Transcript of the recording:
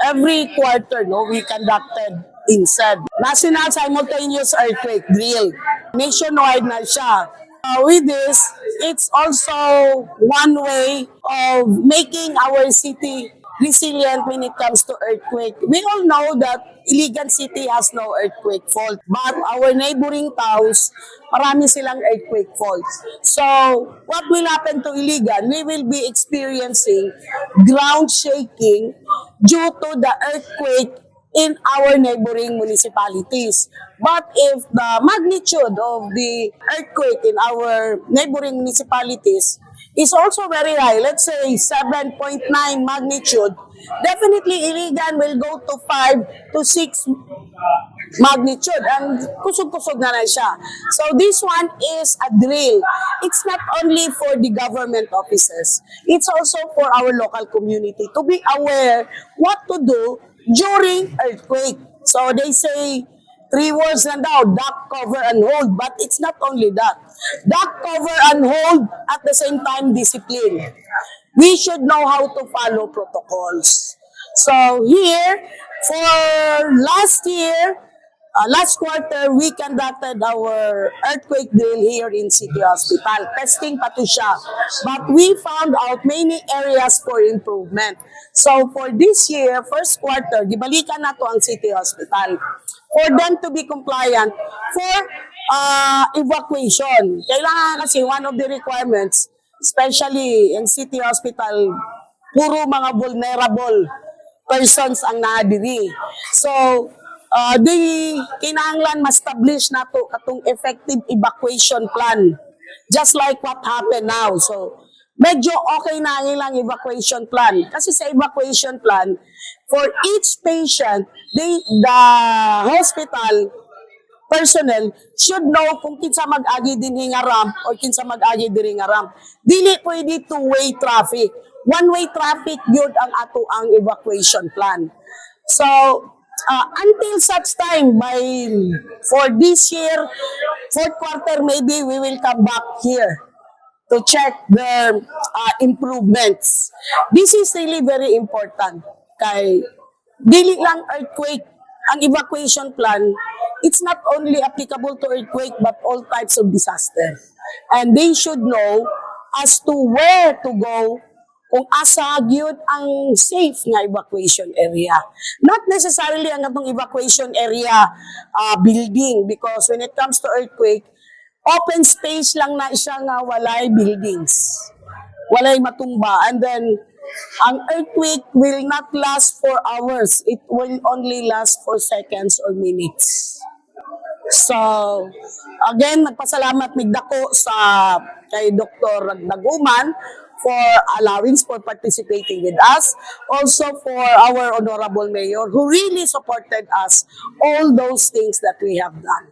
every quarter, no, we conducted INSED. National Simultaneous Earthquake Drill. Nationwide na siya. With this, it's also one way of making our city resilient when it comes to earthquake. We all know that Iligan City has no earthquake fault, but our neighboring towns, marami silang earthquake faults. So, what will happen to Iligan? We will be experiencing ground shaking due to the earthquake in our neighboring municipalities. But if the magnitude of the earthquake in our neighboring municipalities is also very high, let's say 7.9 magnitude, definitely Iligan will go to 5 to 6 magnitude and kusog-kusog na siya. So this one is a drill. It's not only for the government offices, it's also for our local community to be aware what to do during earthquake. So they say 3 words lang daw, duck, cover, and hold. But it's not only that. Duck, cover, and hold at the same time discipline. We should know how to follow protocols. So here, for last year, last quarter, we conducted our earthquake drill here in City Hospital. Testing pa to siya. But we found out many areas for improvement. So for this year, first quarter, gibalikan na to ang City Hospital for them to be compliant for evacuation. Kailangan kasi one of the requirements, especially in City Hospital, puro mga vulnerable persons ang naadiri. So, di kinahanglan ma-establish na to katong effective evacuation plan. Just like what happened now. So, medyo okay na ang ilang evacuation plan. Kasi sa evacuation plan, for each patient, the hospital personnel should know kung kinsa mag-agi din nga ramp or kinsa mag-agi diri nga ramp. Dili pwede two-way traffic. One-way traffic yun ang ato ang evacuation plan. So, until such time, for this year, fourth quarter, maybe we will come back here to check the improvements. This is really very important. Kay dili lang earthquake, ang evacuation plan, it's not only applicable to earthquake but all types of disaster. And they should know as to where to go kung asa gyud ang safe nga evacuation area. Not necessarily ang atong evacuation area building, because when it comes to earthquake, open space lang na siya nga walay buildings. Walay matumba. And then, ang earthquake will not last for hours. It will only last for seconds or minutes. So, again, nagpasalamat migdako sa kay Dr. Ragdaguman for allowing for participating with us. Also for our Honorable Mayor who really supported us all those things that we have done.